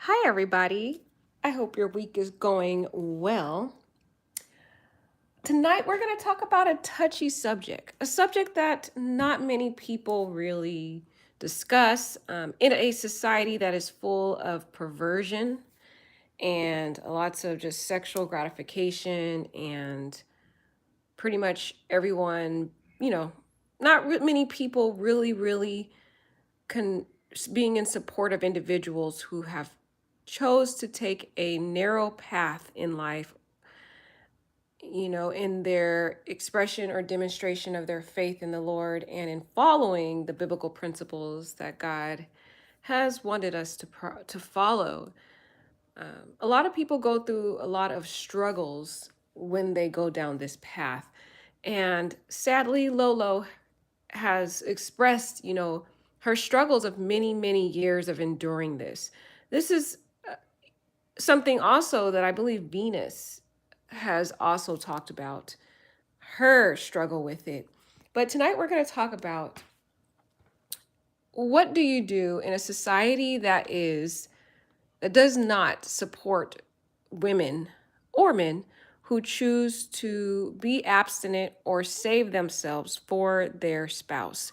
Hi, everybody. I hope your week is going well. Tonight, we're going to talk about a touchy subject, a subject that not many people really discuss in a society that is full of perversion and lots of just sexual gratification, and pretty much everyone, you know, many people really con- being in support of individuals who have chose to take a narrow path in life, in their expression or demonstration of their faith in the Lord and in following the biblical principles that God has wanted us to follow. A lot of people go through a lot of struggles when they go down this path. And sadly, Lolo has expressed, her struggles of many years of enduring this. This is something also that I believe Venus has also talked about her struggle with it. But tonight we're going to talk about what do you do in a society that does not support women or men who choose to be abstinent or save themselves for their spouse.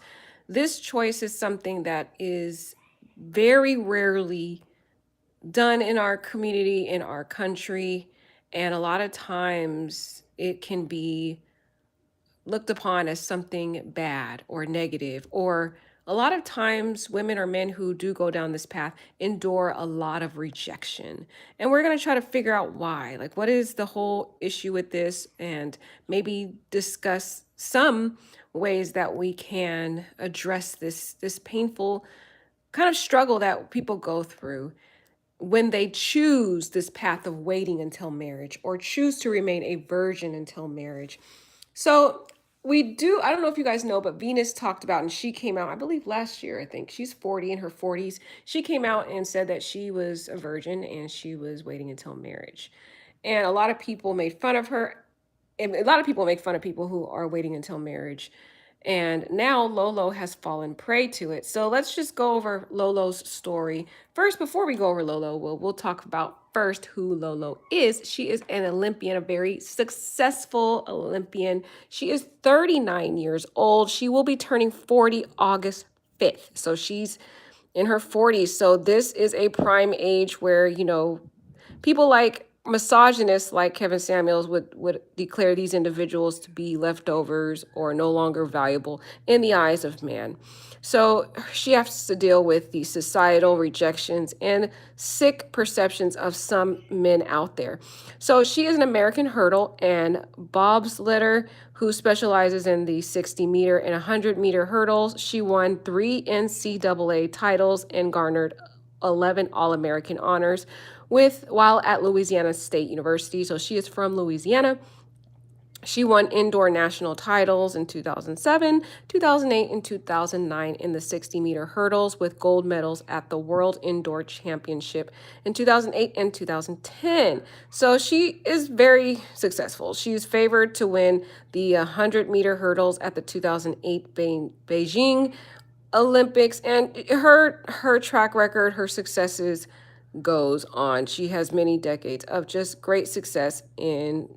This choice is something that is very rarely done in our community, in our country, and a lot of times it can be looked upon as something bad or negative, or a lot of times women or men who do go down this path endure a lot of rejection. And we're going to try to figure out why. Like, what is the whole issue with this, and maybe discuss some ways that we can address this painful kind of struggle that people go through when they choose this path of waiting until marriage or choose to remain a virgin until marriage. So I don't know if you guys know, but Venus talked about, and she came out, I believe last year, I think she's 40, in her 40s. She came out and said that she was a virgin and she was waiting until marriage. And a lot of people made fun of her. And a lot of people make fun of people who are waiting until marriage. And now Lolo has fallen prey to it. So let's just go over Lolo's story. First, before we go over Lolo, we'll talk about first who Lolo is. She is an Olympian, a very successful Olympian. She is 39 years old. She will be turning 40 August 5th. So she's in her 40s. So this is a prime age where, people like misogynists like Kevin Samuels would declare these individuals to be leftovers or no longer valuable in the eyes of man. So she has to deal with the societal rejections and sick perceptions of some men out there. So she is an American hurdle and bobsledder who specializes in the 60-meter and 100-meter hurdles. She won 3 NCAA titles and garnered 11 All-American honors while at Louisiana State University. So she is from Louisiana. She won indoor national titles in 2007, 2008, and 2009 in the 60-meter hurdles with gold medals at the World Indoor Championship in 2008 and 2010. So she is very successful. She is favored to win the 100-meter hurdles at the 2008 Beijing Olympics, and her track record, her successes goes on. She has many decades of just great success in,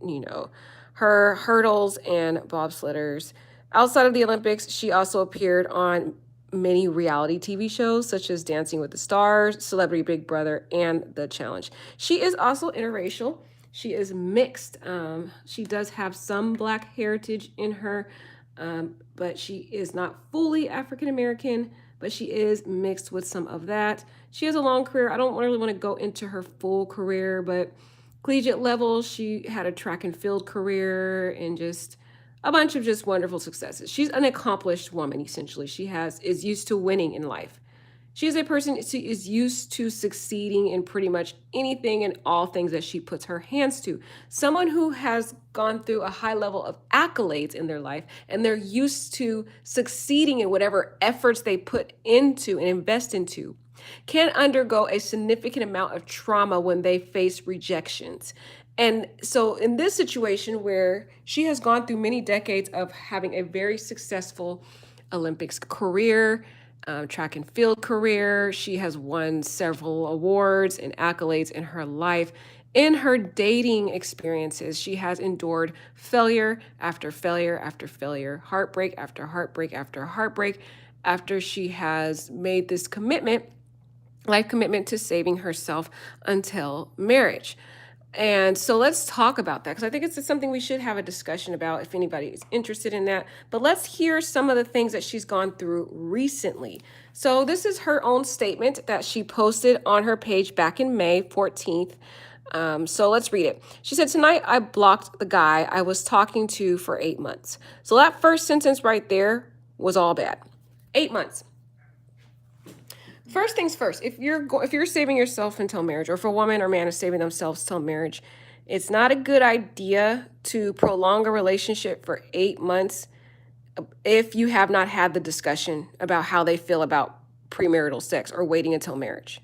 her hurdles and bobsledders. Outside of the Olympics, she also appeared on many reality TV shows such as Dancing with the Stars, Celebrity Big Brother, and The Challenge. She is also interracial. She is mixed. She does have some Black heritage in her, but she is not fully African American, but she is mixed with some of that. She has a long career. I don't really want to go into her full career, but collegiate level, she had a track and field career and just a bunch of just wonderful successes. She's an accomplished woman, essentially. Is used to winning in life. She is a person who is used to succeeding in pretty much anything and all things that she puts her hands to. Someone who has gone through a high level of accolades in their life, and they're used to succeeding in whatever efforts they put into and invest into, can undergo a significant amount of trauma when they face rejections. And so, in this situation where she has gone through many decades of having a very successful Olympics career, track and field career. She has won several awards and accolades in her life. In her dating experiences, she has endured failure after failure after failure, heartbreak after heartbreak after heartbreak, after she has made this commitment, life commitment, to saving herself until marriage. And so let's talk about that because I think it's something we should have a discussion about if anybody is interested in that. But let's hear some of the things that she's gone through recently. So this is her own statement that she posted on her page back in May 14th. So let's read it. She said, "Tonight I blocked the guy I was talking to for 8 months." So that first sentence right there was all bad. 8 months. First things first, if you're saving yourself until marriage, or if a woman or man is saving themselves till marriage, it's not a good idea to prolong a relationship for 8 months if you have not had the discussion about how they feel about premarital sex or waiting until marriage.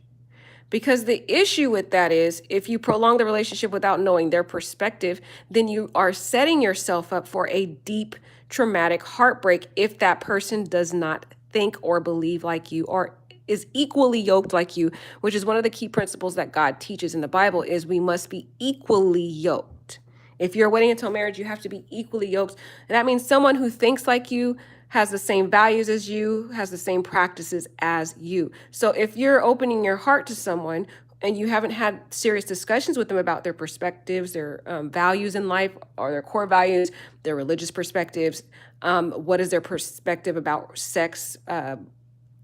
Because the issue with that is if you prolong the relationship without knowing their perspective, then you are setting yourself up for a deep traumatic heartbreak if that person does not think or believe like you or is equally yoked like you, which is one of the key principles that God teaches in the Bible is we must be equally yoked. If you're waiting until marriage, you have to be equally yoked. And that means someone who thinks like you, has the same values as you, has the same practices as you. So if you're opening your heart to someone and you haven't had serious discussions with them about their perspectives, their values in life, or their core values, their religious perspectives, what is their perspective about sex,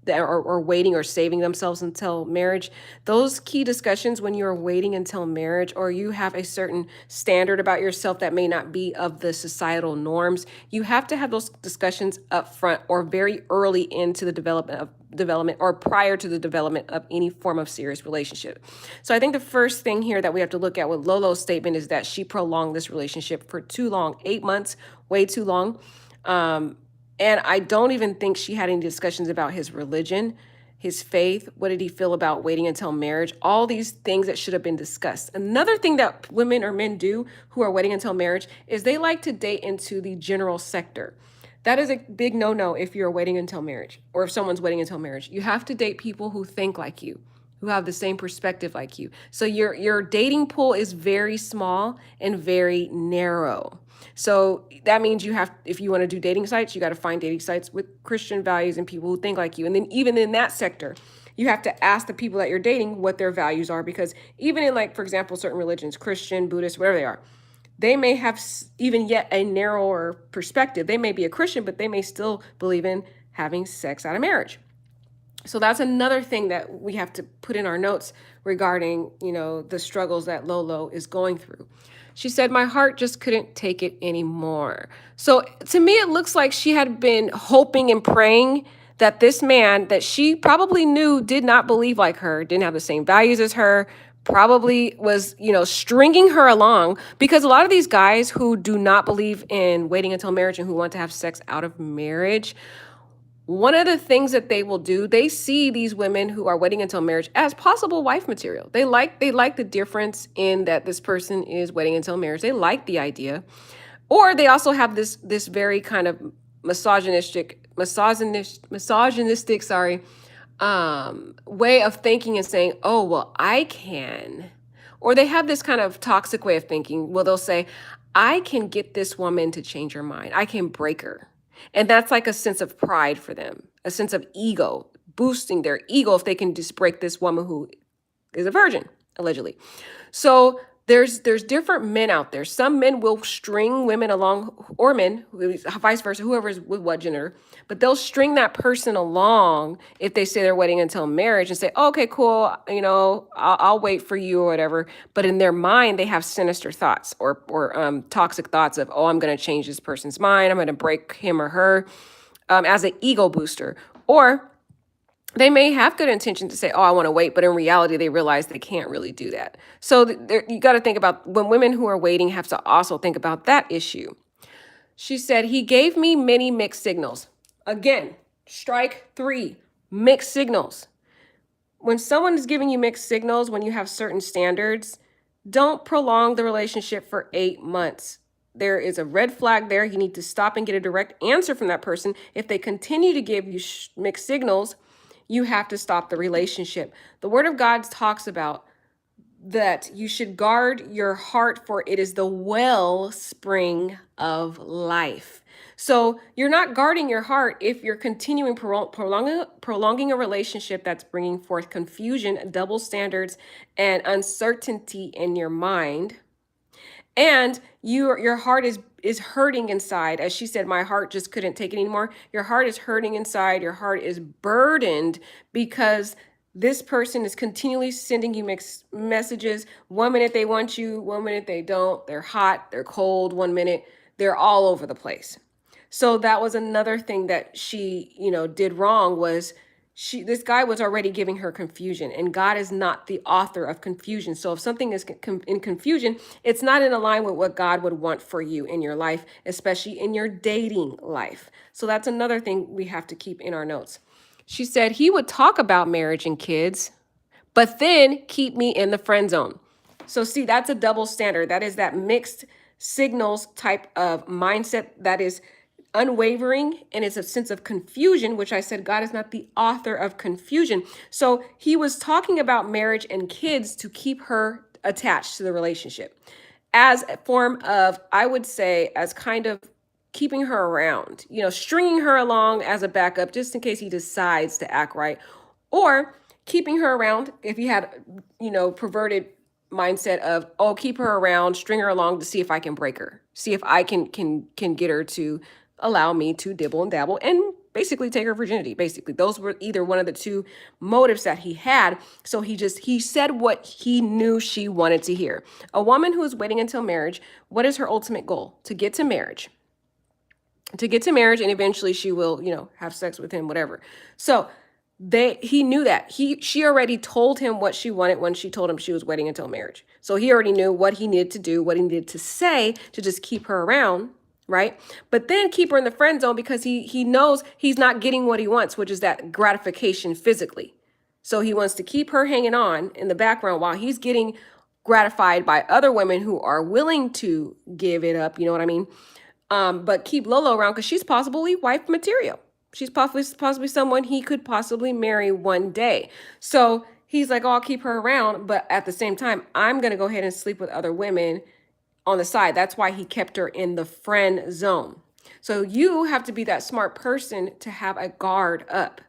or waiting or saving themselves until marriage, those key discussions when you're waiting until marriage or you have a certain standard about yourself that may not be of the societal norms, you have to have those discussions up front or very early into the development or prior to the development of any form of serious relationship. So I think the first thing here that we have to look at with Lolo's statement is that she prolonged this relationship for too long. 8 months, way too long. And I don't even think she had any discussions about his religion, his faith. What did he feel about waiting until marriage? All these things that should have been discussed. Another thing that women or men do who are waiting until marriage is they like to date into the general sector. That is a big no-no if you're waiting until marriage or if someone's waiting until marriage. You have to date people who think like you, who have the same perspective like you. So your dating pool is very small and very narrow. So that means you have, if you want to do dating sites, you got to find dating sites with Christian values and people who think like you. And then even in that sector, you have to ask the people that you're dating what their values are, because even in, like, for example, certain religions, Christian, Buddhist, whatever they are, they may have even yet a narrower perspective. They may be a Christian, but they may still believe in having sex out of marriage. So that's another thing that we have to put in our notes regarding, the struggles that Lolo is going through. She said, "My heart just couldn't take it anymore." So to me, it looks like she had been hoping and praying that this man that she probably knew did not believe like her, didn't have the same values as her, probably was, stringing her along, because a lot of these guys who do not believe in waiting until marriage and who want to have sex out of marriage, one of the things that they will do, they see these women who are waiting until marriage as possible wife material. They like the difference in that this person is waiting until marriage. They like the idea. Or they also have this very kind of misogynistic, way of thinking and saying, "Oh, well, I can." Or they have this kind of toxic way of thinking. Well, they'll say, "I can get this woman to change her mind. I can break her." And that's like a sense of pride for them, a sense of ego, boosting their ego if they can just break this woman who is a virgin, allegedly. So there's different men out there. Some men will string women along, or men, vice versa, whoever is with what gender, but they'll string that person along if they say they're waiting until marriage and say, "Oh, okay, cool, I'll wait for you," or whatever. But in their mind, they have sinister thoughts or toxic thoughts of, "Oh, I'm going to change this person's mind. I'm going to break him or her," as an ego booster. Or they may have good intention to say, "Oh, I want to wait," but in reality, they realize they can't really do that. So you got to think about when women who are waiting have to also think about that issue. She said, "He gave me many mixed signals." Again, strike 3, mixed signals. When someone is giving you mixed signals, when you have certain standards, don't prolong the relationship for 8 months. There is a red flag there. You need to stop and get a direct answer from that person. If they continue to give you mixed signals, you have to stop the relationship. The Word of God talks about that you should guard your heart, for it is the wellspring of life. So you're not guarding your heart if you're continuing prolonging a relationship that's bringing forth confusion, double standards, and uncertainty in your mind. And your heart is hurting inside. As she said, my heart just couldn't take it anymore. Your heart is hurting inside. Your heart is burdened because this person is continually sending you mixed messages. 1 minute they want you, 1 minute they don't. They're hot, they're cold. 1 minute they're all over the place. So that was another thing that she, did wrong, was this guy was already giving her confusion, and God is not the author of confusion. So if something is in confusion, it's not in line with what God would want for you in your life, especially in your dating life. So that's another thing we have to keep in our notes. She said he would talk about marriage and kids, but then keep me in the friend zone. So see, that's a double standard. That is that mixed signals type of mindset that is unwavering, and it's a sense of confusion, which I said God is not the author of confusion. So he was talking about marriage and kids to keep her attached to the relationship as a form of, I would say, as kind of keeping her around, stringing her along as a backup just in case he decides to act right, or keeping her around if he had, perverted mindset of, oh, keep her around, string her along to see if I can break her, see if I can get her to allow me to dibble and dabble and basically take her virginity. Basically, those were either one of the two motives that he had. So he said what he knew she wanted to hear. A woman who is waiting until marriage, what is her ultimate goal? To get to marriage. And eventually she will, have sex with him, whatever. So he knew that. She already told him what she wanted when she told him she was waiting until marriage. So he already knew what he needed to do, what he needed to say to just keep her around, right? But then keep her in the friend zone because he knows he's not getting what he wants, which is that gratification physically. So he wants to keep her hanging on in the background while he's getting gratified by other women who are willing to give it up, you know what I mean? But keep Lolo around because she's possibly wife material. She's possibly someone he could possibly marry one day. So he's like, oh, I'll keep her around. But at the same time, I'm going to go ahead and sleep with other women on the side. That's why he kept her in the friend zone. So you have to be that smart person to have a guard up.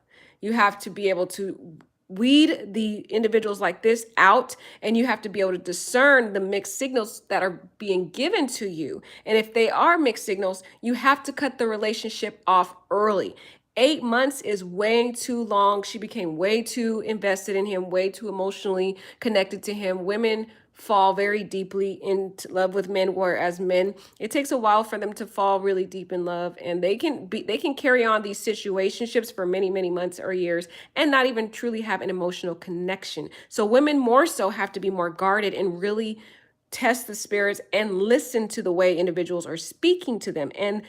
You have to be able to weed the individuals like this out, and you have to be able to discern the mixed signals that are being given to you. And if they are mixed signals, you have to cut the relationship off early. 8 months is way too long. She became way too invested in him, way too emotionally connected to him. Women fall very deeply into love with men, whereas men, it takes a while for them to fall really deep in love, and they can carry on these situationships for many, many months or years and not even truly have an emotional connection. So women more so have to be more guarded and really test the spirits and listen to the way individuals are speaking to them, and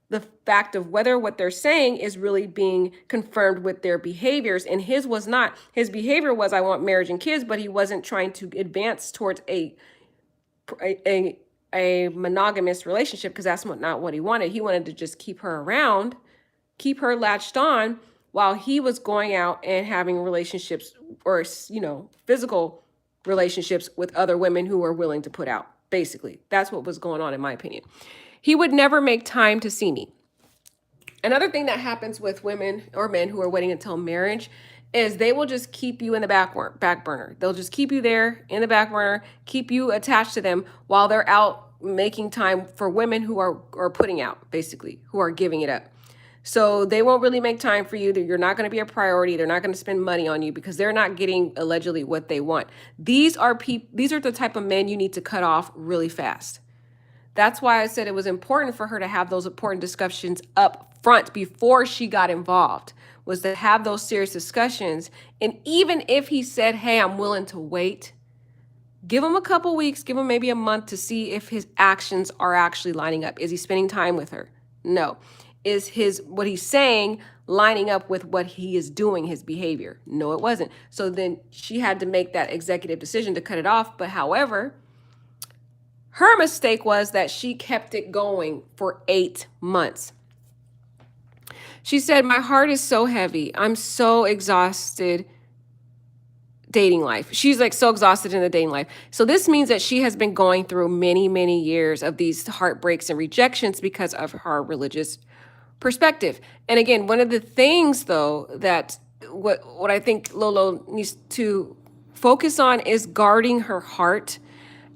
the fact of whether what they're saying is really being confirmed with their behaviors. And his was not. His behavior was, I want marriage and kids, but he wasn't trying to advance towards a monogamous relationship because that's not what he wanted. He wanted to just keep her around, keep her latched on while he was going out and having relationships or, physical relationships with other women who were willing to put out. Basically, that's what was going on, in my opinion. He would never make time to see me. Another thing that happens with women or men who are waiting until marriage is they will just keep you in the back burner. They'll just keep you there in the back burner, keep you attached to them while they're out making time for women who are putting out, basically, who are giving it up. So they won't really make time for you. You're not going to be a priority. They're not going to spend money on you because they're not getting allegedly what they want. These are the type of men you need to cut off really fast. That's why I said it was important for her to have those important discussions up front before she got involved, was to have those serious discussions. And even if he said, hey, I'm willing to wait, give him a couple weeks, give him maybe a month to see if his actions are actually lining up. Is he spending time with her? No. Is what he's saying lining up with what he is doing, his behavior? No, it wasn't. So then she had to make that executive decision to cut it off. But however, her mistake was that she kept it going for 8 months. She said, "My heart is so heavy. I'm so exhausted dating life." She's like so exhausted in the dating life. So this means that she has been going through many, many years of these heartbreaks and rejections because of her religious perspective. And again, one of the things though that what I think Lolo needs to focus on is guarding her heart,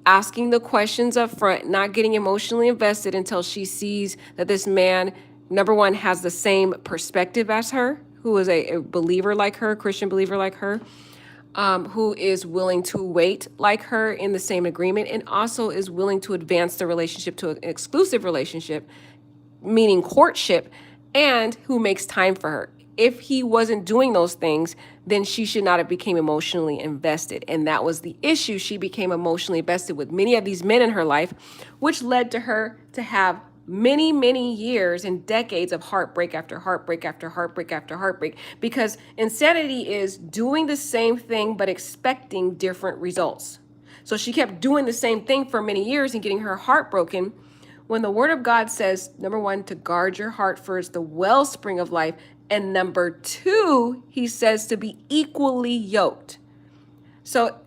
asking the questions up front, not getting emotionally invested until she sees that this man, number one, has the same perspective as her, who is a believer like her, Christian believer like her, who is willing to wait like her in the same agreement, and also is willing to advance the relationship to an exclusive relationship, meaning courtship, and who makes time for her. If he wasn't doing those things, then she should not have become emotionally invested. And that was the issue. She became emotionally invested with many of these men in her life, which led to her to have many, many years and decades of heartbreak after heartbreak after heartbreak after heartbreak. Because insanity is doing the same thing but expecting different results. So she kept doing the same thing for many years and getting her heart broken, when the word of God says, number one, to guard your heart, for it's the wellspring of life. And number two, he says to be equally yoked. So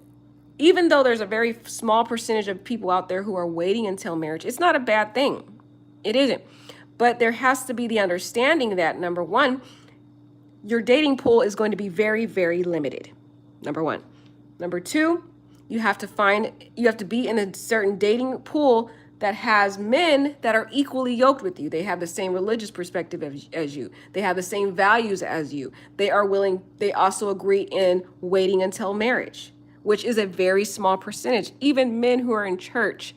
even though there's a very small percentage of people out there who are waiting until marriage, it's not a bad thing. It isn't. But there has to be the understanding that, number one, your dating pool is going to be very, very limited. Number one. Number two, you have to be in a certain dating pool that has men that are equally yoked with you. They have the same religious perspective as you. They have the same values as you. They also agree in waiting until marriage, which is a very small percentage. Even men who are in church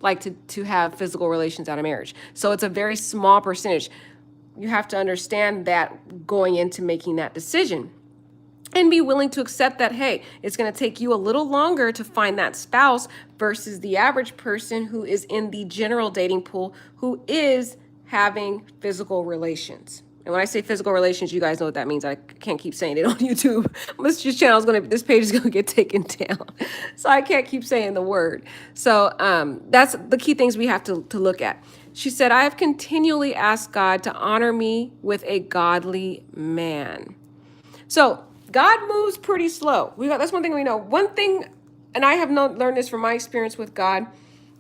like to have physical relations out of marriage. So it's a very small percentage. You have to understand that going into making that decision. And be willing to accept that, hey, it's going to take you a little longer to find that spouse versus the average person who is in the general dating pool who is having physical relations. And when I say physical relations, you guys know what that means. I can't keep saying it on YouTube. This page is going to get taken down. So I can't keep saying the word. So that's the key things we have to look at. She said, "I have continually asked God to honor me with a godly man." So God moves pretty slow. That's one thing we know. One thing, and I have learned this from my experience with God,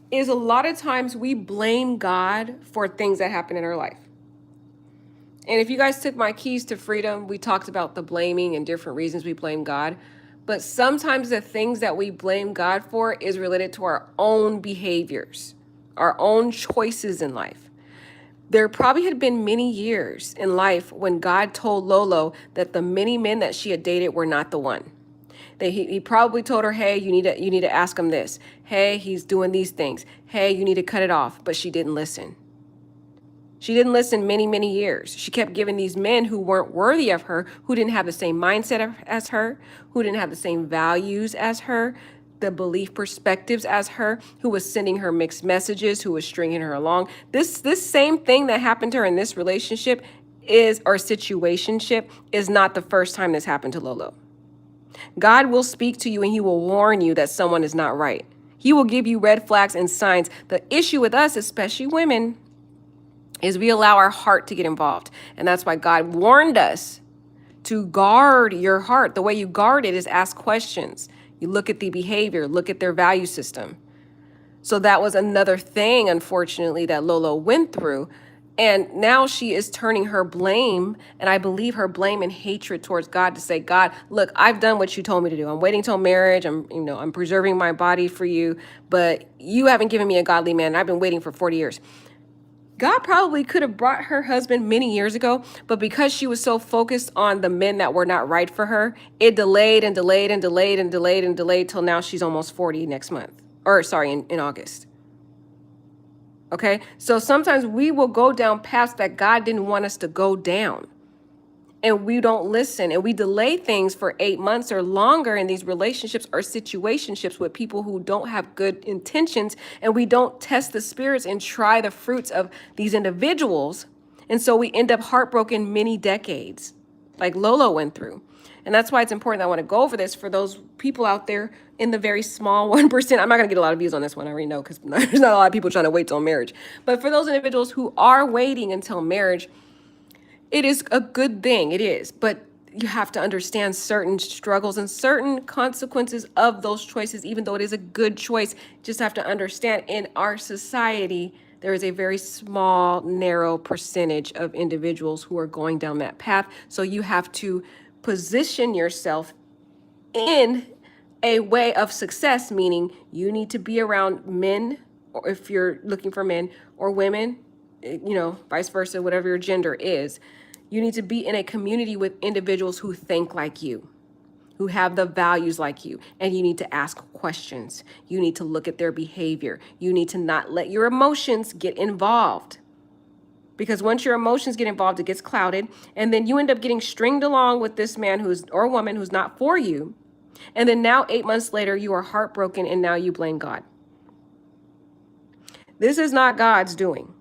is a lot of times we blame God for things that happen in our life. And if you guys took my keys to freedom, we talked about the blaming and different reasons we blame God. But sometimes the things that we blame God for is related to our own behaviors, our own choices in life. There probably had been many years in life when God told Lolo that the many men that she had dated were not the one. He probably told her, hey, you need to ask him this. Hey, he's doing these things. Hey, you need to cut it off. But she didn't listen. She didn't listen many, many years. She kept giving these men who weren't worthy of her, who didn't have the same mindset as her, who didn't have the same values as her, the belief perspectives as her, who was sending her mixed messages, who was stringing her along. This same thing that happened to her in this relationship situationship is not the first time this happened to Lolo. God will speak to you and he will warn you that someone is not right. He will give you red flags and signs. The issue with us, especially women, is we allow our heart to get involved. And that's why God warned us to guard your heart. The way you guard it is ask questions. You look at the behavior, look at their value system. So that was another thing, unfortunately, that Lolo went through. And now she is turning her blame, and I believe her blame and hatred towards God, to say, God, look, I've done what you told me to do. I'm waiting till marriage. I'm preserving my body for you, but you haven't given me a godly man. I've been waiting for 40 years. God probably could have brought her husband many years ago, but because she was so focused on the men that were not right for her, it delayed and delayed and delayed and delayed and delayed till now she's almost 40 next month. In August. Okay, so sometimes we will go down paths that God didn't want us to go down. And we don't listen, and we delay things for 8 months or longer in these relationships or situationships with people who don't have good intentions, and we don't test the spirits and try the fruits of these individuals. And so we end up heartbroken many decades, like Lolo went through. And that's why it's important that I want to go over this for those people out there in the very small 1%. I'm not going to get a lot of views on this one, I already know, because there's not a lot of people trying to wait till marriage. But for those individuals who are waiting until marriage, It is a good thing, it is, but you have to understand certain struggles and certain consequences of those choices, even though it is a good choice. Just have to understand in our society, there is a very small, narrow percentage of individuals who are going down that path. So you have to position yourself in a way of success, meaning you need to be around men, or if you're looking for men, or women, vice versa, whatever your gender is. You need to be in a community with individuals who think like you, who have the values like you, and you need to ask questions. You need to look at their behavior. You need to not let your emotions get involved. Because once your emotions get involved, it gets clouded, and then you end up getting stringed along with this man or woman who's not for you. And then now 8 months later, you are heartbroken, and now you blame God. This is not God's doing.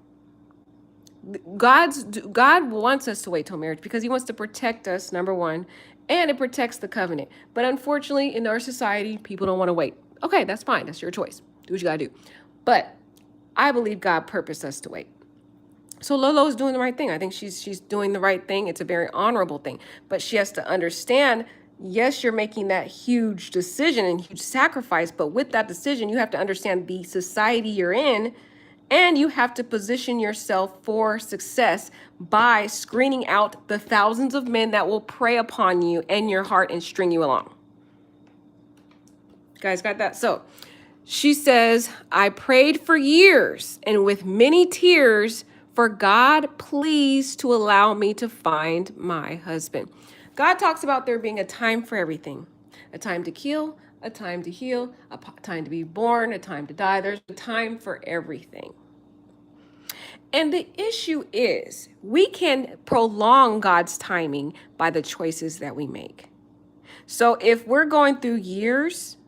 God wants us to wait till marriage because he wants to protect us, number one, and it protects the covenant. But unfortunately, in our society, people don't want to wait. Okay, that's fine. That's your choice. Do what you got to do. But I believe God purposed us to wait. So Lolo is doing the right thing. I think she's doing the right thing. It's a very honorable thing. But she has to understand, yes, you're making that huge decision and huge sacrifice. But with that decision, you have to understand the society you're in. And you have to position yourself for success by screening out the thousands of men that will prey upon you and your heart and string you along. You guys got that? So she says, I prayed for years and with many tears for God, please to allow me to find my husband. God talks about there being a time for everything, a time to kill, a time to heal, a time to be born, a time to die. There's a time for everything. And the issue is we can prolong God's timing by the choices that we make. So if we're going through years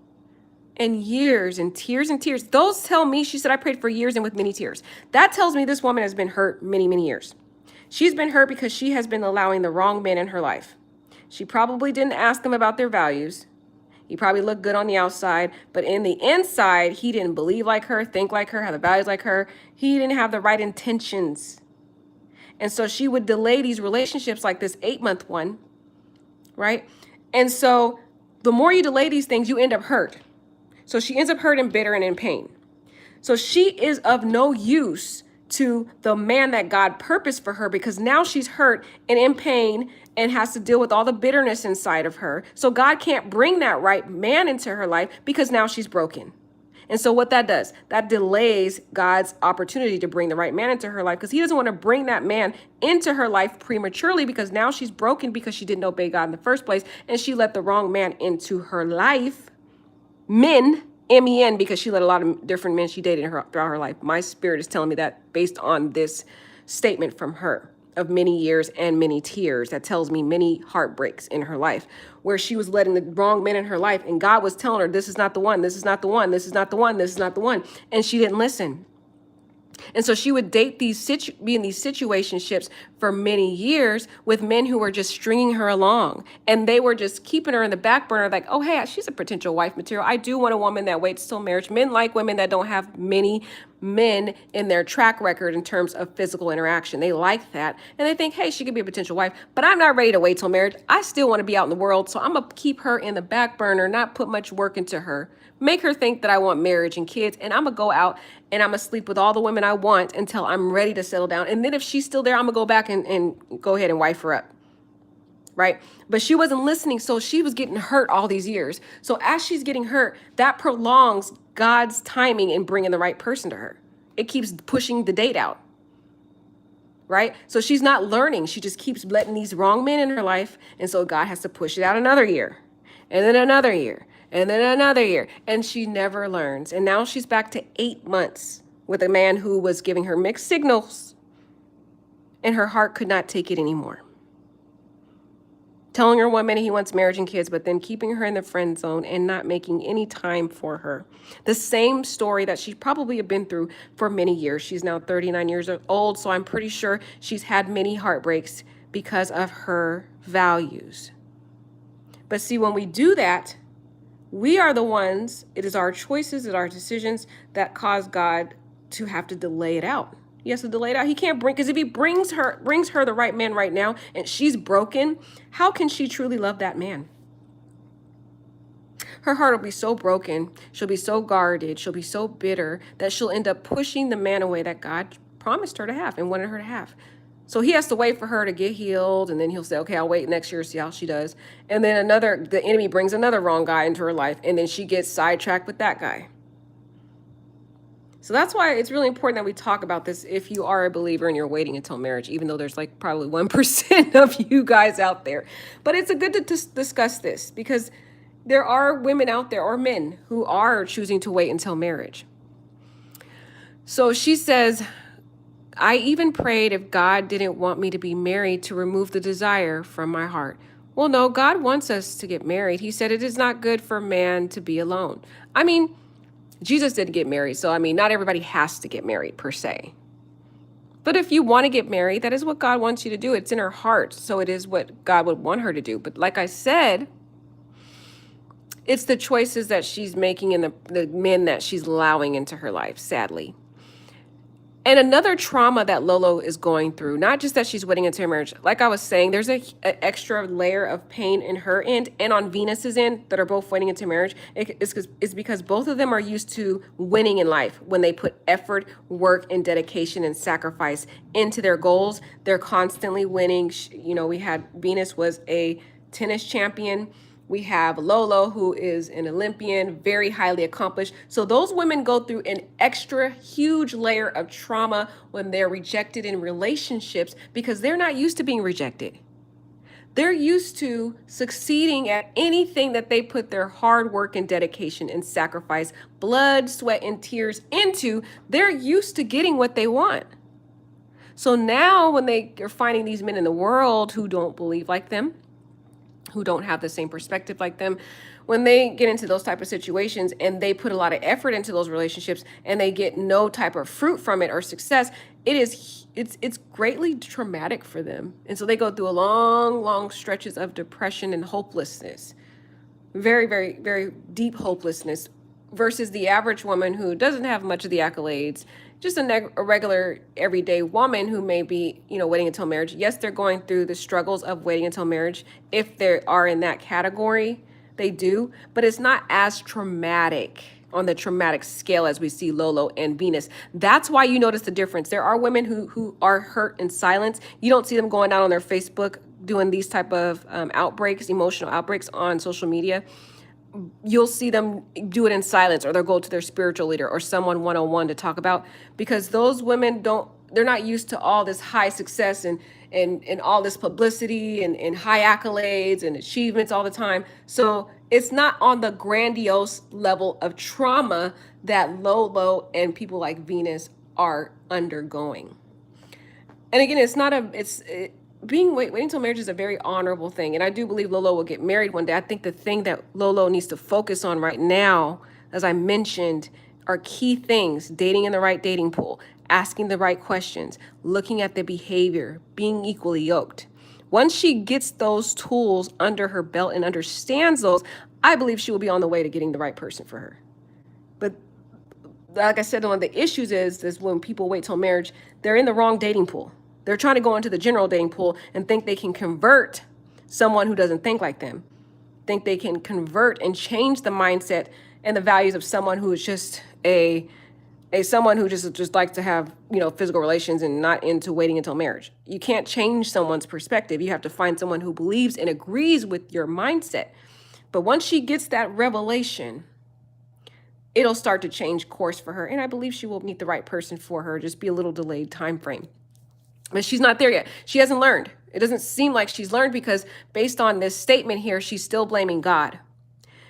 and years and tears, those tell me, she said, I prayed for years and with many tears. That tells me this woman has been hurt many, many years. She's been hurt because she has been allowing the wrong men in her life. She probably didn't ask them about their values. He probably looked good on the outside, but in the inside, he didn't believe like her, think like her, have the values like her. He didn't have the right intentions. And so she would delay these relationships like this 8-month one, right? And so the more you delay these things, you end up hurt. So she ends up hurt and bitter and in pain. So she is of no use to the man that God purposed for her because now she's hurt and in pain and has to deal with all the bitterness inside of her. So God can't bring that right man into her life because now she's broken. And so what that does, that delays God's opportunity to bring the right man into her life because he doesn't want to bring that man into her life prematurely because now she's broken because she didn't obey God in the first place and she let the wrong man into her life. Men, M-E-N, because she let a lot of different men she dated throughout her life. My spirit is telling me that based on this statement from her of many years and many tears. That tells me many heartbreaks in her life where she was letting the wrong men in her life and God was telling her, this is not the one, this is not the one, this is not the one, this is not the one. And she didn't listen. And so she would date be in these situationships for many years with men who were just stringing her along. And they were just keeping her in the back burner like, oh, hey, she's a potential wife material. I do want a woman that waits till marriage. Men like women that don't have many men in their track record in terms of physical interaction. They like that. And they think, hey, she could be a potential wife, but I'm not ready to wait till marriage. I still want to be out in the world. So I'm going to keep her in the back burner, not put much work into her. Make her think that I want marriage and kids, and I'm going to go out and I'm going to sleep with all the women I want until I'm ready to settle down. And then if she's still there, I'm going to go back and go ahead and wife her up. Right? But she wasn't listening, so she was getting hurt all these years. So as she's getting hurt, that prolongs God's timing in bringing the right person to her. It keeps pushing the date out. Right? So she's not learning. She just keeps letting these wrong men in her life. And so God has to push it out another year and then another year. And then another year, and she never learns. And now she's back to 8 months with a man who was giving her mixed signals, and her heart could not take it anymore. Telling her 1 minute he wants marriage and kids, but then keeping her in the friend zone and not making any time for her. The same story that she probably had been through for many years. She's now 39 years old, so I'm pretty sure she's had many heartbreaks because of her values. But see, when we do that, we are the ones, it is our choices and our decisions that cause God to have to delay it out. He has to delay it out. He can't bring, because if he brings her the right man right now and she's broken, how can she truly love that man? Her heart will be so broken, she'll be so guarded, she'll be so bitter that she'll end up pushing the man away that God promised her to have and wanted her to have. So he has to wait for her to get healed, and then he'll say, okay, I'll wait next year to see how she does. And then the enemy brings another wrong guy into her life, and then she gets sidetracked with that guy. So that's why it's really important that we talk about this if you are a believer and you're waiting until marriage, even though there's like probably 1% of you guys out there. But it's good to discuss this, because there are women out there, or men, who are choosing to wait until marriage. So she says, I even prayed if God didn't want me to be married to remove the desire from my heart. Well, no, God wants us to get married. He said it is not good for man to be alone. I mean, Jesus didn't get married, so not everybody has to get married per se. But if you want to get married, that is what God wants you to do. It's in her heart, so it is what God would want her to do. But like I said, it's the choices that she's making and the men that she's allowing into her life, sadly. And another trauma that Lolo is going through, not just that she's waiting into marriage. Like I was saying, there's an extra layer of pain in her end and on Venus's end that are both waiting into marriage. It's because both of them are used to winning in life. When they put effort, work, and dedication and sacrifice into their goals, they're constantly winning. We had Venus was a tennis champion. We have Lolo, who is an Olympian, very highly accomplished. So those women go through an extra huge layer of trauma when they're rejected in relationships, because they're not used to being rejected. They're used to succeeding at anything that they put their hard work and dedication and sacrifice, blood, sweat, and tears into. They're used to getting what they want. So now when they are finding these men in the world who don't believe like them, who don't have the same perspective like them, when they get into those type of situations and they put a lot of effort into those relationships and they get no type of fruit from it or success, it's greatly traumatic for them. And so they go through a long stretches of depression and hopelessness, very, very, very deep hopelessness, versus the average woman who doesn't have much of the accolades, just a regular everyday woman who may be, waiting until marriage. Yes, they're going through the struggles of waiting until marriage. If they are in that category, they do, but it's not as traumatic on the traumatic scale as we see Lolo and Venus. That's why you notice the difference. There are women who are hurt in silence. You don't see them going out on their Facebook doing these type of outbreaks, emotional outbreaks on social media. You'll see them do it in silence, or they'll go to their spiritual leader or someone one-on-one to talk about, because those women they're not used to all this high success and all this publicity and high accolades and achievements all the time. So it's not on the grandiose level of trauma that Lolo and people like Venus are undergoing. And again, waiting until marriage is a very honorable thing. And I do believe Lolo will get married one day. I think the thing that Lolo needs to focus on right now, as I mentioned, are key things: dating in the right dating pool, asking the right questions, looking at the behavior, being equally yoked. Once she gets those tools under her belt and understands those, I believe she will be on the way to getting the right person for her. But like I said, one of the issues is when people wait till marriage, they're in the wrong dating pool. They're trying to go into the general dating pool and think they can convert someone who doesn't think like them, think they can convert and change the mindset and the values of someone who is just someone who just likes to have, physical relations and not into waiting until marriage. You can't change someone's perspective. You have to find someone who believes and agrees with your mindset. But once she gets that revelation, it'll start to change course for her. And I believe she will meet the right person for her, just be a little delayed time frame. But she's not there yet. She hasn't learned. It doesn't seem like she's learned, because based on this statement here, she's still blaming God.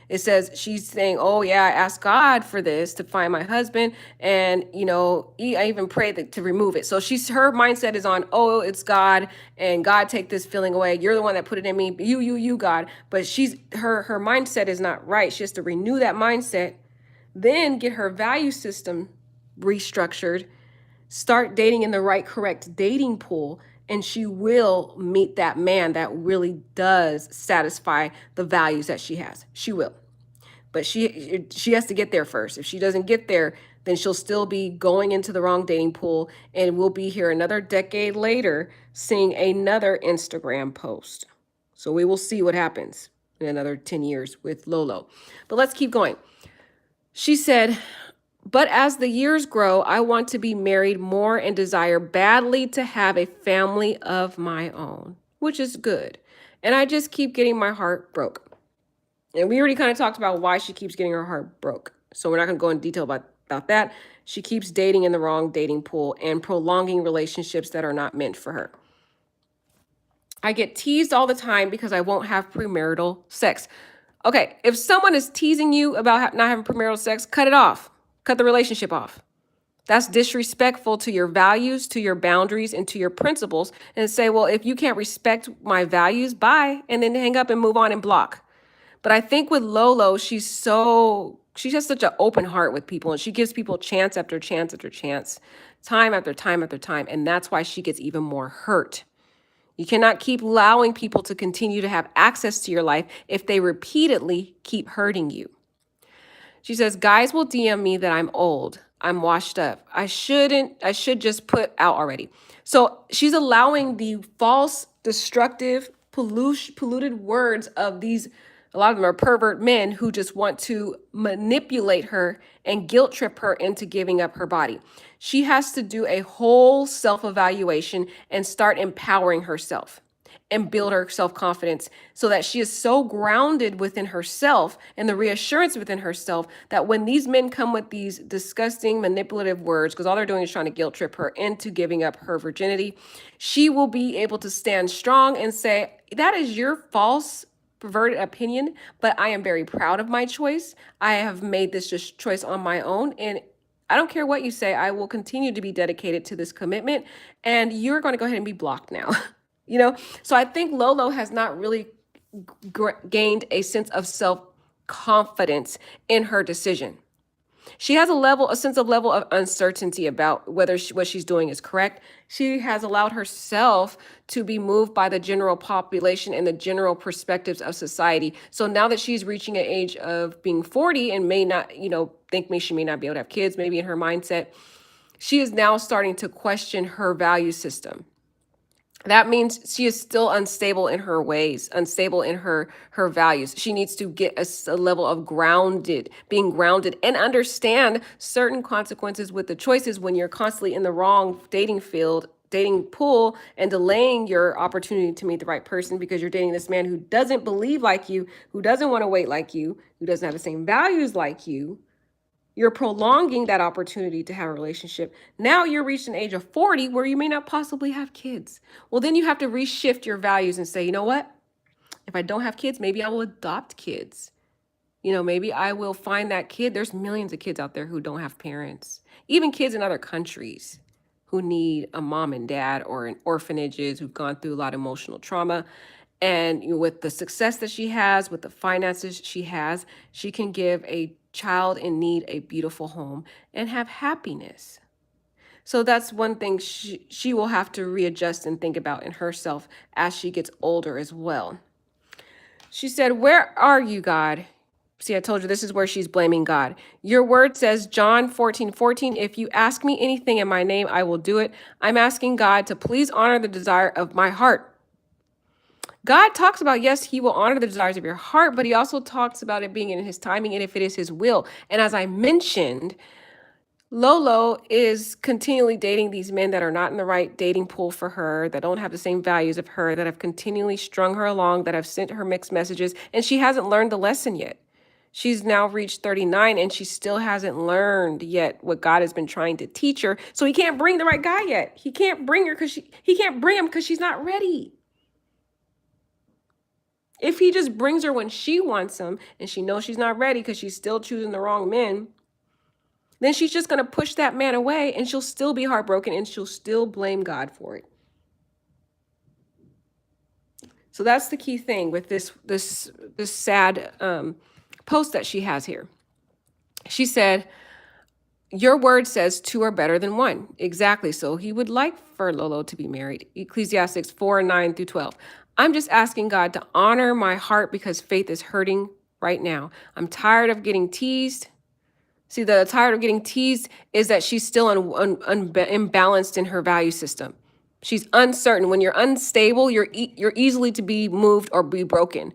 It says she's saying, oh yeah, I asked God for this to find my husband, and I even prayed to remove it. So her mindset is on, oh, it's God, and God, take this feeling away. You're the one that put it in me. You, God. But her mindset is not right. She has to renew that mindset, then get her value system restructured, start dating in the right, correct dating pool, and she will meet that man that really does satisfy the values that she has. She will. But she has to get there first. If she doesn't get there, then she'll still be going into the wrong dating pool, and we'll be here another decade later seeing another Instagram post. So we will see what happens in another 10 years with Lolo. But let's keep going. She said, but as the years grow, I want to be married more and desire badly to have a family of my own, which is good. And I just keep getting my heart broke. And we already kind of talked about why she keeps getting her heart broke. So we're not going to go into detail about that. She keeps dating in the wrong dating pool and prolonging relationships that are not meant for her. I get teased all the time because I won't have premarital sex. Okay, if someone is teasing you about not having premarital sex, cut it off. Cut the relationship off. That's disrespectful to your values, to your boundaries, and to your principles. And say, well, if you can't respect my values, bye, and then hang up and move on and block. But I think with Lolo, she has such an open heart with people, and she gives people chance after chance after chance, time after time after time. And that's why she gets even more hurt. You cannot keep allowing people to continue to have access to your life if they repeatedly keep hurting you. She says, guys will DM me that I'm old. I'm washed up. I should just put out already. So she's allowing the false, destructive, polluted words of these, a lot of them are pervert men who just want to manipulate her and guilt trip her into giving up her body. She has to do a whole self-evaluation and start empowering herself and build her self-confidence so that she is so grounded within herself and the reassurance within herself that when these men come with these disgusting, manipulative words, because all they're doing is trying to guilt trip her into giving up her virginity, she will be able to stand strong and say, that is your false, perverted opinion, but I am very proud of my choice. I have made this just choice on my own, and I don't care what you say. I will continue to be dedicated to this commitment, and you're going to go ahead and be blocked now. So I think Lolo has not really gained a sense of self-confidence in her decision. She has a sense of level of uncertainty about whether what she's doing is correct. She has allowed herself to be moved by the general population and the general perspectives of society. So now that she's reaching an age of being 40 and may not, she may not be able to have kids, maybe in her mindset, she is now starting to question her value system. That means she is still unstable in her ways, unstable in her values. She needs to get a level of being grounded and understand certain consequences with the choices when you're constantly in the wrong dating pool and delaying your opportunity to meet the right person because you're dating this man who doesn't believe like you, who doesn't want to wait like you, who doesn't have the same values like you. You're prolonging that opportunity to have a relationship. Now you're reached an age of 40 where you may not possibly have kids. Well, then you have to reshift your values and say, you know what? If I don't have kids, maybe I will adopt kids. Maybe I will find that kid. There's millions of kids out there who don't have parents, even kids in other countries who need a mom and dad or in orphanages who've gone through a lot of emotional trauma. And with the success that she has, with the finances she has, she can give a child in need a beautiful home and have happiness. So that's one thing she will have to readjust and think about in herself as she gets older as well. She said, where are you, God? See, I told you this is where she's blaming God. Your word says, John 14:14, if you ask me anything in my name, I will do it. I'm asking God to please honor the desire of my heart. God talks about, yes, he will honor the desires of your heart, but he also talks about it being in his timing and if it is his will. And as I mentioned, Lolo is continually dating these men that are not in the right dating pool for her, that don't have the same values of her, that have continually strung her along, that have sent her mixed messages, and she hasn't learned the lesson yet. She's now reached 39 and she still hasn't learned yet what God has been trying to teach her. So he can't bring the right guy yet. He can't bring her he can't bring him because she's not ready. If he just brings her when she wants him and she knows she's not ready because she's still choosing the wrong men, then she's just going to push that man away and she'll still be heartbroken and she'll still blame God for it. So that's the key thing with this sad post that she has here. She said, your word says two are better than one. Exactly. So he would like for Lolo to be married. Ecclesiastes 4:9-12. I'm just asking God to honor my heart because faith is hurting right now. I'm tired of getting teased, See, the tired of getting teased is that she's still imbalanced in her value system. She's uncertain. When you're unstable, you're easily to be moved or be broken.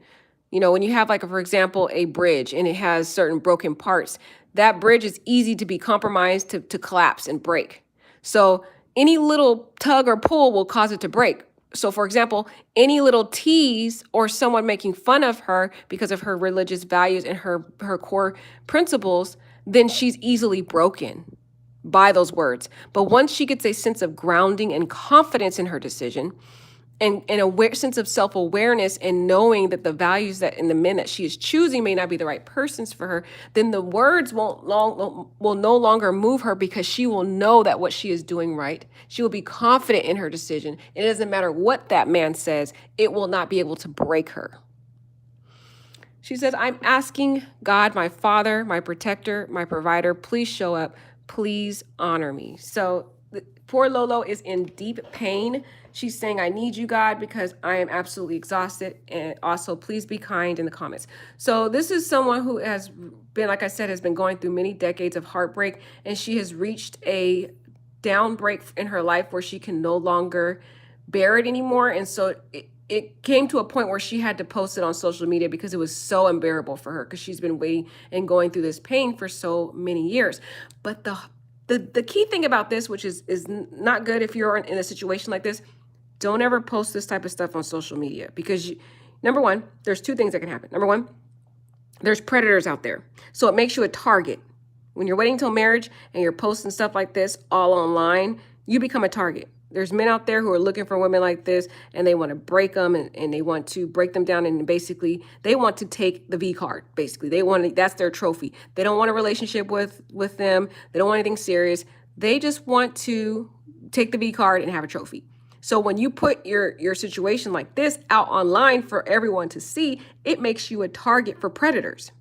You know, when you have, like, for example, a bridge and it has certain broken parts, that bridge is easy to be compromised, to collapse and break. So any little tug or pull will cause it to break. So, for example, any little tease or someone making fun of her because of her religious values and her core principles, then she's easily broken by those words. But once she gets a sense of grounding and confidence in her decision, and a sense of self-awareness, and knowing that the values that and the men that she is choosing may not be the right persons for her, then the words will no longer move her, because she will know that what she is doing right. She will be confident in her decision. It doesn't matter what that man says, it will not be able to break her. She says, I'm asking God, my Father, my protector, my provider, please show up. Please honor me. So poor Lolo is in deep pain. She's saying, I need you, God, because I am absolutely exhausted. And also, please be kind in the comments. So this is someone who has been, like I said, has been going through many decades of heartbreak, and she has reached a down break in her life where she can no longer bear it anymore. And so it came to a point where she had to post it on social media because it was so unbearable for her, because she's been waiting and going through this pain for so many years. But the key thing about this, which is not good if you're in a situation like this, don't ever post this type of stuff on social media, because number one, there's two things that can happen. Number one, there's predators out there. So it makes you a target. When you're waiting till marriage and you're posting stuff like this all online, you become a target. There's men out there who are looking for women like this, and they want to break them, and they want to break them down, and basically they want to take the V card. Basically, that's their trophy. They don't want a relationship with them. They don't want anything serious. They just want to take the V card and have a trophy. So when you put your situation like this out online for everyone to see, it makes you a target for predators.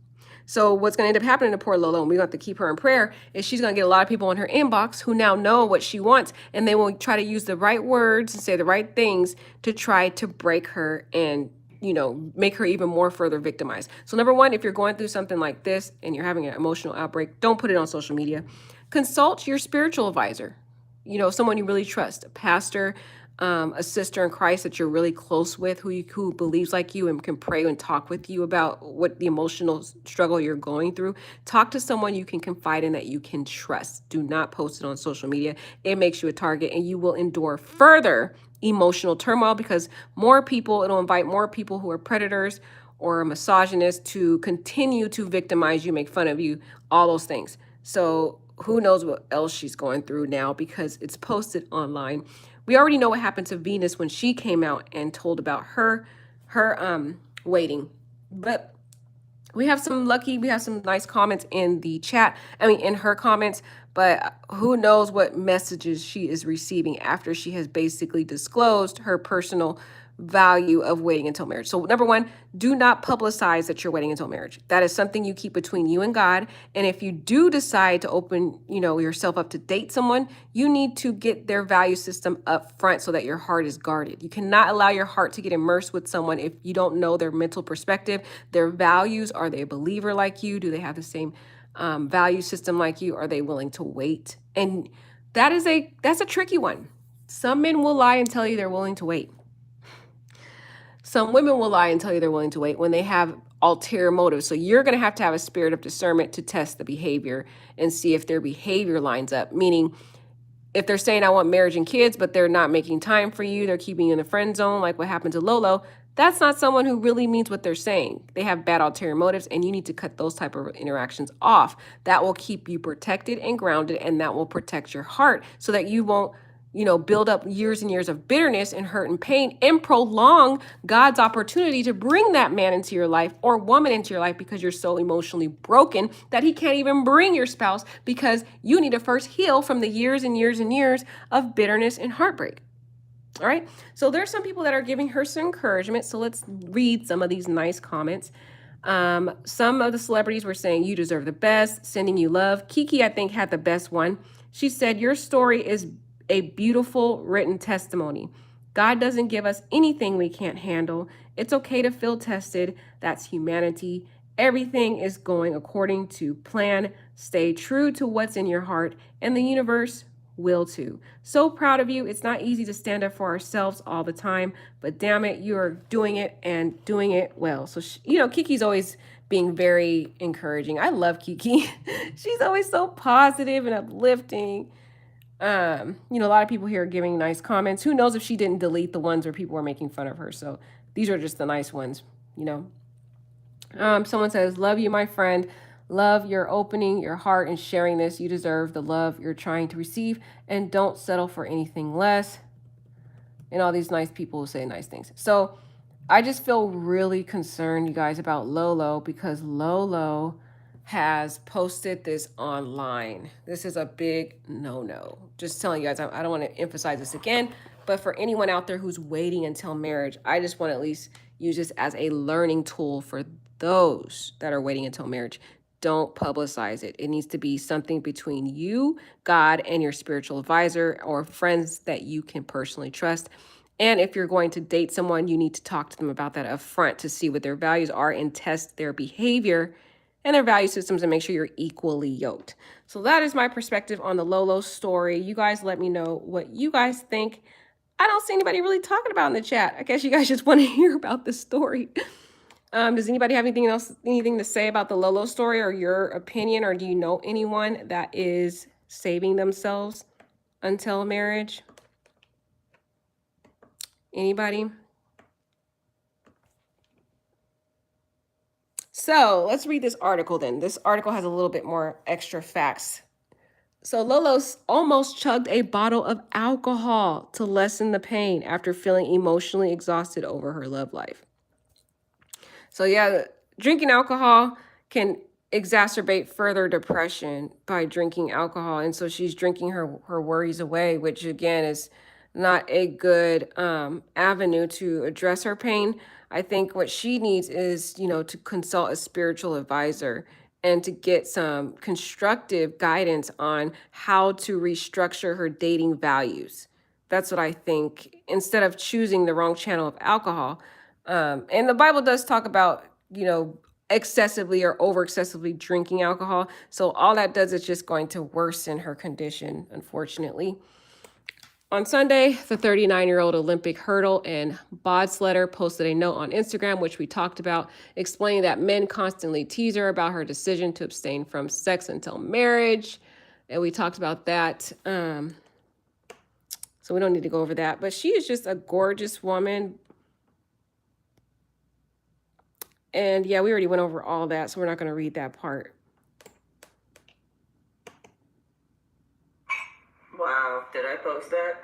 So what's going to end up happening to poor Lolo, and we have to keep her in prayer, is she's going to get a lot of people in her inbox who now know what she wants, and they will try to use the right words and say the right things to try to break her and, you know, make her even more further victimized. So number one, if you're going through something like this and you're having an emotional outbreak, don't put it on social media. Consult your spiritual advisor, you know, someone you really trust, a pastor, a sister in Christ that you're really close with, who believes like you and can pray and talk with you about what the emotional struggle you're going through. Talk to someone you can confide in, that you can trust. Do not post it on social media. It makes you a target, and you will endure further emotional turmoil, because it'll invite more people who are predators or misogynists to continue to victimize you, make fun of you, all those things. So who knows what else she's going through now, because it's posted online. We already know what happened to Venus when she came out and told about her waiting. But we have some nice comments in the chat. In her comments, but who knows what messages she is receiving after she has basically disclosed her personal value of waiting until marriage. So number one, do not publicize that you're waiting until marriage. That is something you keep between you and God. And if you do decide to open, yourself up to date someone, you need to get their value system up front so that your heart is guarded. You cannot allow your heart to get immersed with someone if you don't know their mental perspective, their values. Are they a believer like you? Do they have the same value system like you? Are they willing to wait? And that's a tricky one. Some men will lie and tell you they're willing to wait. Some women will lie and tell you they're willing to wait when they have ulterior motives. So you're going to have a spirit of discernment to test the behavior and see if their behavior lines up. Meaning, if they're saying, I want marriage and kids, but they're not making time for you, they're keeping you in the friend zone, like what happened to Lolo, that's not someone who really means what they're saying. They have bad ulterior motives, and you need to cut those type of interactions off. That will keep you protected and grounded, and that will protect your heart so that you won't build up years and years of bitterness and hurt and pain, and prolong God's opportunity to bring that man into your life or woman into your life, because you're so emotionally broken that he can't even bring your spouse, because you need to first heal from the years and years and years of bitterness and heartbreak. All right. So there's some people that are giving her some encouragement. So let's read some of these nice comments. Some of the celebrities were saying, you deserve the best, sending you love. Kiki, I think, had the best one. She said, your story is a beautiful written testimony. God doesn't give us anything we can't handle. It's okay to feel tested. That's humanity. Everything is going according to plan. Stay true to what's in your heart, and the universe will too. So proud of you. It's not easy to stand up for ourselves all the time, but damn it, you're doing it and doing it well. So, Kiki's always being very encouraging. I love Kiki. She's always so positive and uplifting. A lot of people here are giving nice comments. Who knows if she didn't delete the ones where people were making fun of her? So these are just the nice ones, you know. Someone says, love you, my friend. Love your opening your heart and sharing this. You deserve the love you're trying to receive, and don't settle for anything less. And all these nice people who say nice things. So I just feel really concerned, you guys, about Lolo, because Lolo has posted this online. This is a big no-no. Just telling you guys, I don't want to emphasize this again, but for anyone out there who's waiting until marriage, I just want to at least use this as a learning tool for those that are waiting until marriage. Don't publicize it. It needs to be something between you, God, and your spiritual advisor or friends that you can personally trust. And if you're going to date someone, you need to talk to them about that up front to see what their values are and test their behavior and their value systems and make sure you're equally yoked. So that is my perspective on the Lolo story. You guys let me know what you guys think. I don't see anybody really talking about in the chat. I guess you guys just want to hear about the story. Does anybody have anything to say about the Lolo story or your opinion, or do you know anyone that is saving themselves until marriage? Anybody? So let's read this article then. This article has a little bit more extra facts. So Lolo's almost chugged a bottle of alcohol to lessen the pain after feeling emotionally exhausted over her love life. So yeah, drinking alcohol can exacerbate further depression by drinking alcohol. And so she's drinking her worries away, which again is not a good avenue to address her pain. I think what she needs is, to consult a spiritual advisor and to get some constructive guidance on how to restructure her dating values. That's what I think, instead of choosing the wrong channel of alcohol. And the Bible does talk about, excessively or over excessively drinking alcohol. So all that does is just going to worsen her condition, unfortunately. On Sunday, the 39-year-old Olympic hurdle and bobsledder posted a note on Instagram, which we talked about, explaining that men constantly tease her about her decision to abstain from sex until marriage. And we talked about that. So we don't need to go over that. But she is just a gorgeous woman. And yeah, we already went over all that, so we're not going to read that part. Wow, did I post that?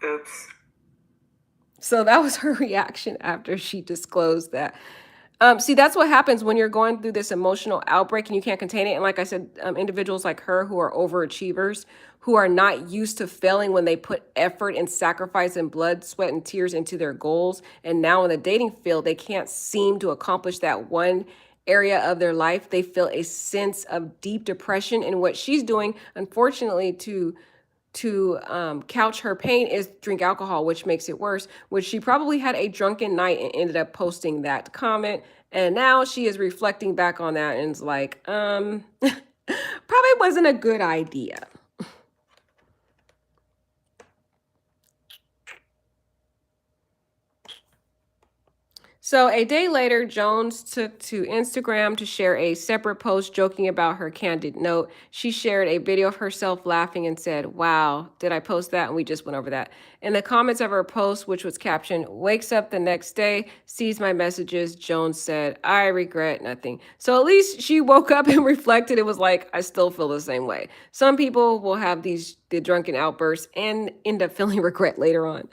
Oops. So that was her reaction after she disclosed that. See, that's what happens when you're going through this emotional outbreak and you can't contain it. And like I said, individuals like her who are overachievers, who are not used to failing when they put effort and sacrifice and blood, sweat, and tears into their goals. And now in the dating field, they can't seem to accomplish that one area of their life. They feel a sense of deep depression. And what she's doing, unfortunately, to couch her pain is drink alcohol, which makes it worse, which she probably had a drunken night and ended up posting that comment. And now she is reflecting back on that and is like, probably wasn't a good idea. So a day later, Jones took to Instagram to share a separate post joking about her candid note. She shared a video of herself laughing and said, "Wow, did I post that?" And we just went over that. In the comments of her post, which was captioned, "Wakes up the next day, sees my messages," Jones said, "I regret nothing." So at least she woke up and reflected. It was like, I still feel the same way. Some people will have the drunken outbursts and end up feeling regret later on.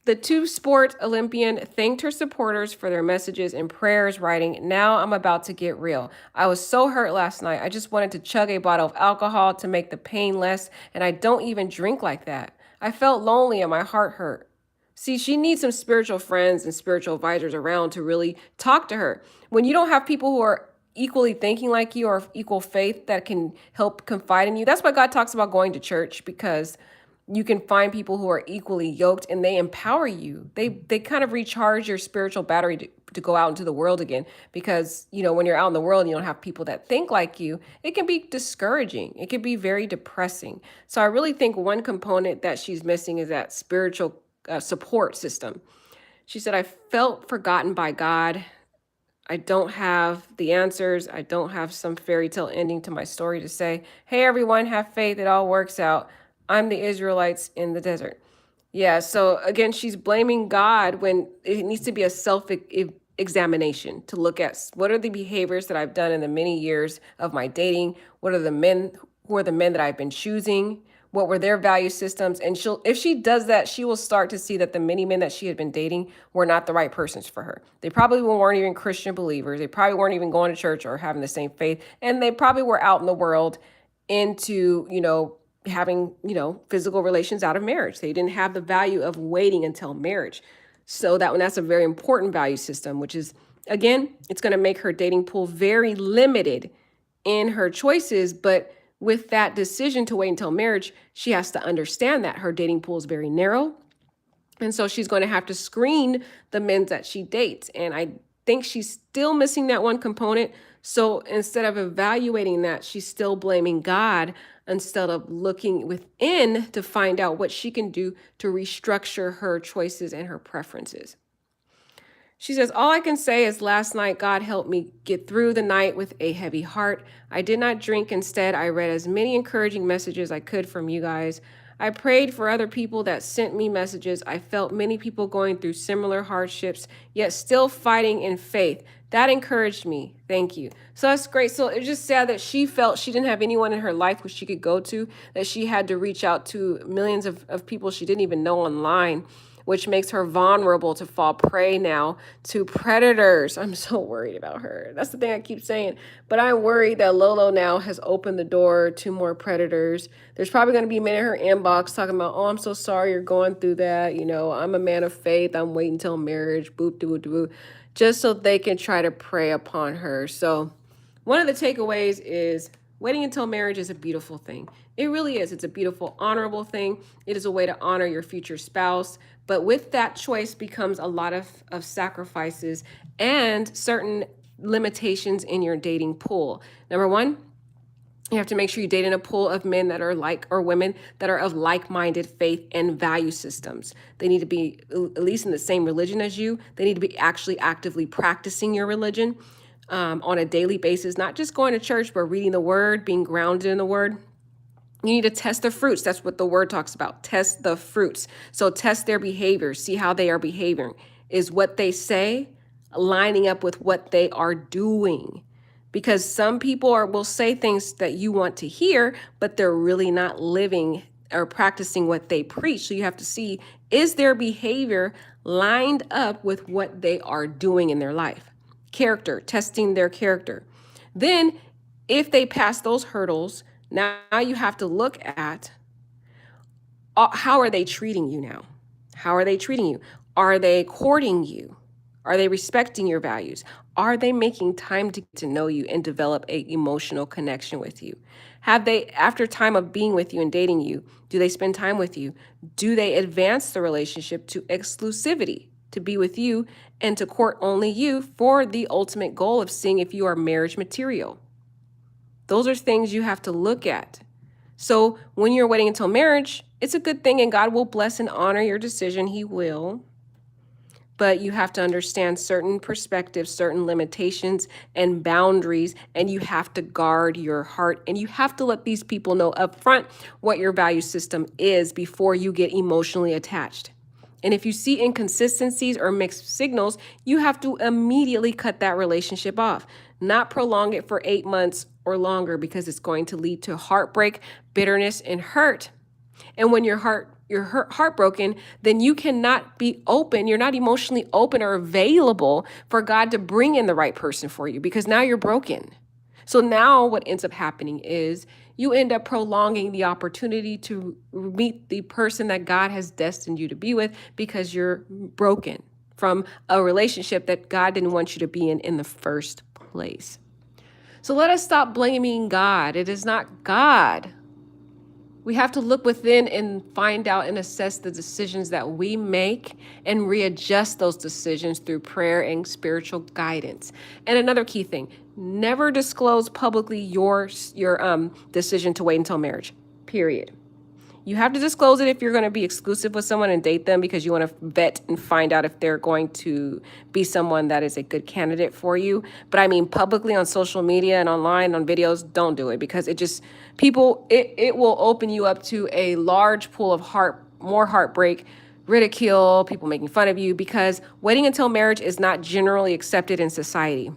The two-sport Olympian thanked her supporters for their messages and prayers, writing, "Now I'm about to get real. I was so hurt last night. I just wanted to chug a bottle of alcohol to make the pain less, and I don't even drink like that. I felt lonely and my heart hurt." See, she needs some spiritual friends and spiritual advisors around to really talk to her. When you don't have people who are equally thinking like you or of equal faith that can help confide in you, that's why God talks about going to church, because You can find people who are equally yoked and they empower you. They kind of recharge your spiritual battery to go out into the world again. Because, when you're out in the world and you don't have people that think like you, it can be discouraging. It can be very depressing. So I really think one component that she's missing is that spiritual support system. She said, I felt forgotten by God. I don't have the answers. I don't have some fairy tale ending to my story to say, hey, everyone, have faith. It all works out. I'm the Israelites in the desert. Yeah. So again, she's blaming God when it needs to be a self examination to look at what are the behaviors that I've done in the many years of my dating? What are the men? Who are the men that I've been choosing? What were their value systems? And if she does that, she will start to see that the many men that she had been dating were not the right persons for her. They probably weren't even Christian believers. They probably weren't even going to church or having the same faith. And they probably were out in the world into, having, physical relations out of marriage. They didn't have the value of waiting until marriage. So that's a very important value system, which is, again, it's going to make her dating pool very limited in her choices. But with that decision to wait until marriage, she has to understand that her dating pool is very narrow. And so she's going to have to screen the men that she dates. And I think she's still missing that one component. So instead of evaluating that, she's still blaming God instead of looking within to find out what she can do to restructure her choices and her preferences. She says, all I can say is last night, God helped me get through the night with a heavy heart. I did not drink. Instead, I read as many encouraging messages I could from you guys. I prayed for other people that sent me messages. I felt many people going through similar hardships, yet still fighting in faith. That encouraged me. Thank you. So that's great. So it's just sad that she felt she didn't have anyone in her life who she could go to, that she had to reach out to millions of people she didn't even know online, which makes her vulnerable to fall prey now to predators. I'm so worried about her. That's the thing I keep saying. But I'm worried that Lolo now has opened the door to more predators. There's probably going to be men in her inbox talking about, oh, I'm so sorry you're going through that. I'm a man of faith. I'm waiting till marriage, boop, doo, doo, just so they can try to prey upon her. So one of the takeaways is waiting until marriage is a beautiful thing. It really is. It's a beautiful, honorable thing. It is a way to honor your future spouse. But with that choice becomes a lot of sacrifices and certain limitations in your dating pool. Number one, you have to make sure you date in a pool of men that are or women that are of like-minded faith and value systems. They need to be at least in the same religion as you. They need to be actually actively practicing your religion on a daily basis, not just going to church, but reading the word, being grounded in the word. You need to test the fruits. That's what the word talks about. Test the fruits. So test their behavior. See how they are behaving. Is what they say lining up with what they are doing? Because some people will say things that you want to hear, but they're really not living or practicing what they preach. So you have to see, is their behavior lined up with what they are doing in their life? Character, testing their character. Then if they pass those hurdles, now you have to look at how are they treating you now? How are they treating you? Are they courting you? Are they respecting your values? Are they making time to get to know you and develop an emotional connection with you? Have they, after time of being with you and dating you, do they spend time with you? Do they advance the relationship to exclusivity, to be with you and to court only you for the ultimate goal of seeing if you are marriage material? Those are things you have to look at. So when you're waiting until marriage, it's a good thing and God will bless and honor your decision. He will. But you have to understand certain perspectives, certain limitations and boundaries, and you have to guard your heart. And you have to let these people know up front what your value system is before you get emotionally attached. And if you see inconsistencies or mixed signals, you have to immediately cut that relationship off, not prolong it for 8 months or longer, because it's going to lead to heartbreak, bitterness, and hurt. And when you're heartbroken, then you cannot be open. You're not emotionally open or available for God to bring in the right person for you, because now you're broken. So now what ends up happening is you end up prolonging the opportunity to meet the person that God has destined you to be with, because you're broken from a relationship that God didn't want you to be in the first place. So let us stop blaming God. It is not God We have to look within and find out and assess the decisions that we make and readjust those decisions through prayer and spiritual guidance. And another key thing, never disclose publicly your decision to wait until marriage, period. You have to disclose it if you're going to be exclusive with someone and date them because you want to vet and find out if they're going to be someone that is a good candidate for you. But I mean, publicly on social media and online on videos, don't do it because it just, it will open you up to a large pool of more heartbreak, ridicule, people making fun of you, because waiting until marriage is not generally accepted in society.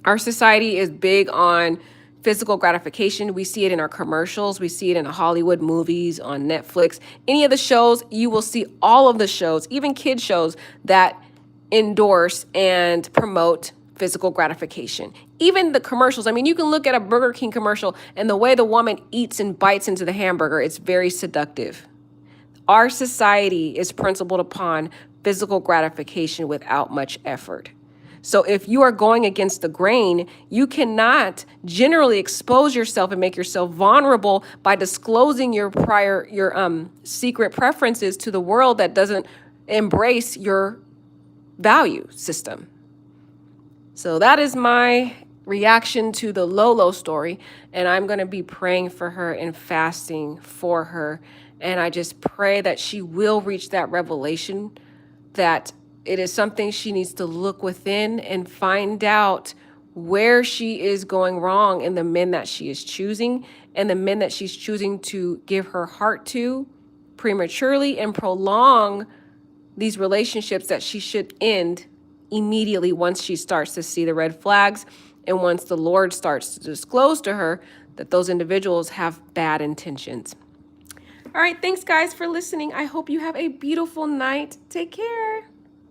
Our society is big on physical gratification. We see it in our commercials. We see it in Hollywood movies, on Netflix. Any of the shows, you will see all of the shows, even kid shows that endorse and promote physical gratification. Even the commercials. I mean, you can look at a Burger King commercial and the way the woman eats and bites into the hamburger, it's very seductive. Our society is principled upon physical gratification without much effort. So if you are going against the grain, you cannot generally expose yourself and make yourself vulnerable by disclosing your secret preferences to the world that doesn't embrace your value system. So that is my reaction to the Lolo story, and I'm going to be praying for her and fasting for her. And I just pray that she will reach that revelation that it is something she needs to look within and find out where she is going wrong in the men that she is choosing and the men that she's choosing to give her heart to prematurely and prolong these relationships that she should end immediately once she starts to see the red flags and once the Lord starts to disclose to her that those individuals have bad intentions. All right, thanks guys for listening. I hope you have a beautiful night. Take care.